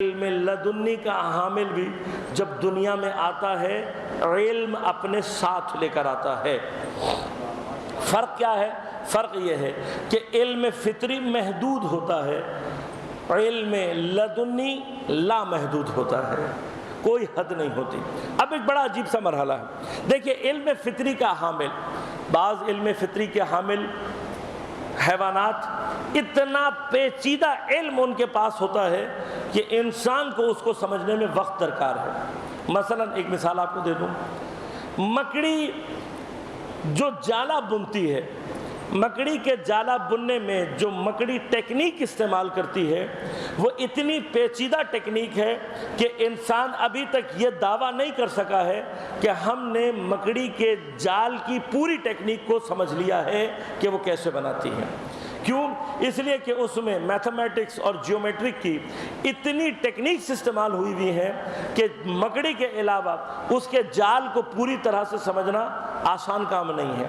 علم لدنی کا حامل بھی جب دنیا میں آتا ہے علم اپنے ساتھ لے کر آتا ہے۔ فرق کیا ہے؟ فرق یہ ہے کہ علم فطری محدود ہوتا ہے، علم لدنی لامحدود ہوتا ہے، کوئی حد نہیں ہوتی۔ اب ایک بڑا عجیب سا مرحلہ ہے، دیکھیے علم فطری کا حامل، بعض علم فطری کے حامل حیوانات اتنا پیچیدہ علم ان کے پاس ہوتا ہے کہ انسان کو اس کو سمجھنے میں وقت درکار ہے۔ مثلا ایک مثال آپ کو دے دوں، مکڑی جو جالا بنتی ہے، مکڑی کے جالا بننے میں جو مکڑی ٹیکنیک استعمال کرتی ہے وہ اتنی پیچیدہ ٹیکنیک ہے کہ انسان ابھی تک یہ دعویٰ نہیں کر سکا ہے کہ ہم نے مکڑی کے جال کی پوری ٹیکنیک کو سمجھ لیا ہے کہ وہ کیسے بناتی ہے۔ کیوں؟ اس لیے کہ اس میں میتھمیٹکس اور جیومیٹرک کی اتنی ٹیکنیکس استعمال ہوئی ہوئی ہیں کہ مکڑی کے علاوہ اس کے جال کو پوری طرح سے سمجھنا آسان کام نہیں ہے۔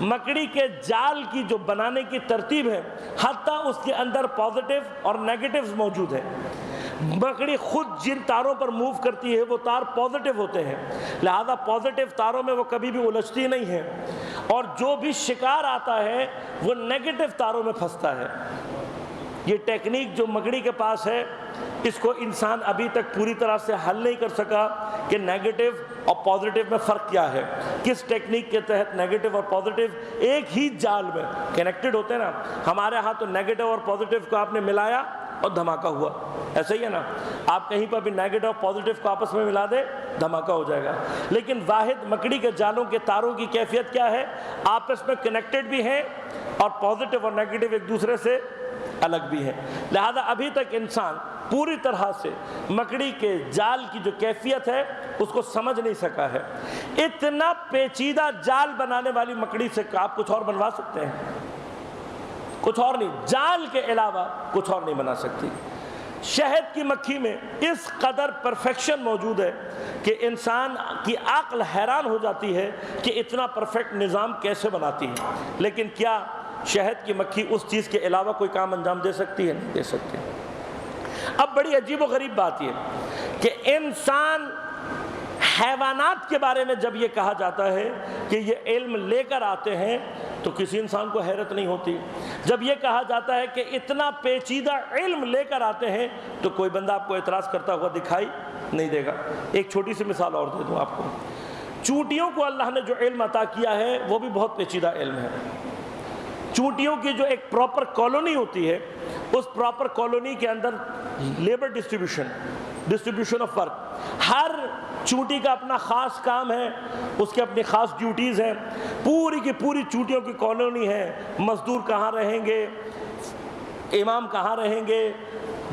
مکڑی کے جال کی جو بنانے کی ترتیب ہے، حتیٰ اس کے اندر پازیٹیو اور نیگیٹیوز موجود ہیں۔ مکڑی خود جن تاروں پر موو کرتی ہے وہ تار پازیٹیو ہوتے ہیں، لہذا پازیٹیو تاروں میں وہ کبھی بھی الجھتی نہیں ہے، اور جو بھی شکار آتا ہے وہ نیگیٹیو تاروں میں پھنستا ہے۔ یہ ٹیکنیک جو مکڑی کے پاس ہے، اس کو انسان ابھی تک پوری طرح سے حل نہیں کر سکا کہ نیگیٹیو اور پازیٹیو میں فرق کیا ہے، کس ٹیکنیک کے تحت نیگیٹیو اور پازیٹیو ایک ہی جال میں کنیکٹڈ ہوتے ہیں نا۔ ہمارے ہاں تو نیگیٹیو اور پازیٹیو کو آپ نے ملایا اور دھماکہ ہوا، ایسا ہی ہے نا۔ آپ کہیں پر بھی نیگیٹو اور پازیٹیو کو آپس میں ملا دے، دھماکہ ہو جائے گا۔ لیکن واحد مکڑی کے جالوں کے تاروں کی کیفیت کیا ہے؟ آپس میں کنیکٹڈ بھی ہیں اور پازیٹیو اور نیگیٹیو ایک دوسرے سے الگ بھی ہے۔ لہذا ابھی تک انسان پوری طرح سے مکڑی کے جال کی جو کیفیت ہے اس کو سمجھ نہیں سکا ہے۔ اتنا پیچیدہ جال بنانے والی مکڑی سے آپ کچھ اور بنوا سکتے ہیں؟ کچھ اور نہیں، جال کے علاوہ کچھ اور نہیں بنا سکتی۔ شہد کی مکھی میں اس قدر پرفیکشن موجود ہے کہ انسان کی عقل حیران ہو جاتی ہے کہ اتنا پرفیکٹ نظام کیسے بناتی ہے۔ لیکن کیا شہد کی مکھی اس چیز کے علاوہ کوئی کام انجام دے سکتی ہے؟ نہیں دے سکتی۔ اب بڑی عجیب و غریب بات یہ کہ انسان حیوانات کے بارے میں جب یہ کہا جاتا ہے کہ یہ علم لے کر آتے ہیں تو کسی انسان کو حیرت نہیں ہوتی۔ جب یہ کہا جاتا ہے کہ اتنا پیچیدہ علم لے کر آتے ہیں تو کوئی بندہ آپ کو اعتراض کرتا ہوا دکھائی نہیں دے گا۔ ایک چھوٹی سی مثال اور دے دوں آپ کو، چونٹیوں کو اللہ نے جو علم عطا کیا ہے وہ بھی بہت پیچیدہ علم ہے۔ چونٹیوں کی جو ایک پراپر کالونی ہوتی ہے، اس پراپر کالونی کے اندر لیبر ڈسٹریبیوشن آف ورک، ہر چونٹی کا اپنا خاص کام ہے، اس کے اپنی خاص ڈیوٹیز ہیں۔ پوری کی پوری چونٹیوں کی کالونی ہے، مزدور کہاں رہیں گے، امام کہاں رہیں گے،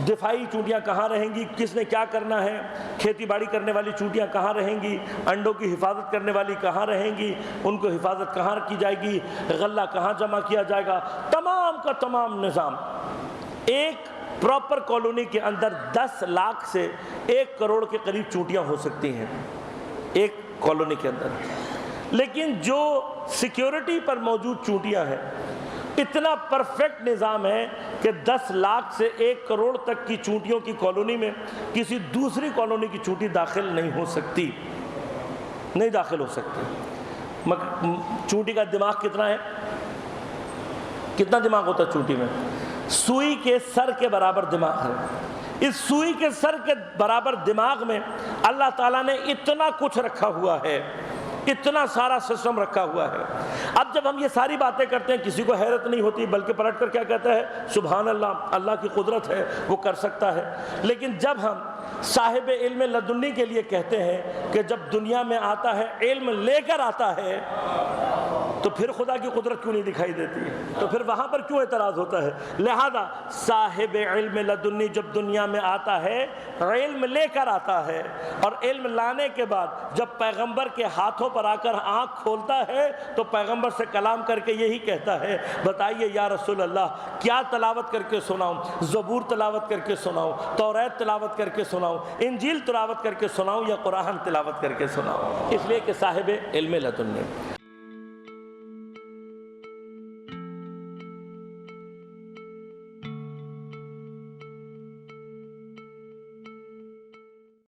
دفاعی چونٹیاں کہاں رہیں گی، کس نے کیا کرنا ہے، کھیتی باڑی کرنے والی چونٹیاں کہاں رہیں گی، انڈوں کی حفاظت کرنے والی کہاں رہیں گی، ان کو حفاظت کہاں کی جائے گی، غلہ کہاں جمع کیا جائے گا، تمام کا تمام نظام۔ ایک پراپر کالونی کے اندر 10 لاکھ سے 1 کروڑ کے قریب چونٹیاں ہو سکتی ہیں ایک کالونی کے اندر۔ لیکن جو سیکیورٹی پر موجود چونٹیاں ہیں، اتنا پرفیکٹ نظام ہے کہ 10 لاکھ سے 1 کروڑ تک کی چونٹیوں کی کالونی میں کسی دوسری کالونی کی چونٹی داخل نہیں ہو سکتی، نہیں داخل ہو سکتی۔ چونٹی کا دماغ کتنا ہے؟ کتنا دماغ ہوتا ہے چونٹی میں؟ سوئی کے سر کے برابر دماغ ہے۔ اس سوئی کے سر کے برابر دماغ میں اللہ تعالیٰ نے اتنا کچھ رکھا ہوا ہے، اتنا سارا سسٹم رکھا ہوا ہے۔ اب جب ہم یہ ساری باتیں کرتے ہیں کسی کو حیرت نہیں ہوتی، بلکہ پلٹ کر کیا کہتا ہے؟ سبحان اللہ، اللہ کی قدرت ہے، وہ کر سکتا ہے۔ لیکن جب ہم صاحب علم لدنی کے لیے کہتے ہیں کہ جب دنیا میں آتا ہے علم لے کر آتا ہے تو پھر خدا کی قدرت کیوں نہیں دکھائی دیتی؟ تو پھر وہاں پر کیوں اعتراض ہوتا ہے؟ لہذا صاحب علم لدنی جب دنیا میں آتا ہے علم لے کر آتا ہے، اور علم لانے کے بعد جب پیغمبر کے ہاتھوں پر آ کر آنکھ کھولتا ہے تو پیغمبر سے کلام کر کے یہی کہتا ہے، بتائیے یا رسول اللہ کیا تلاوت کر کے سناؤں؟ زبور تلاوت کر کے سناؤں، توریت تلاوت کر کے سناؤں، انجیل تلاوت کر کے سناؤں، یا قرآن تلاوت کر کے سناؤں؟ اس لیے کہ صاحب علم لدنی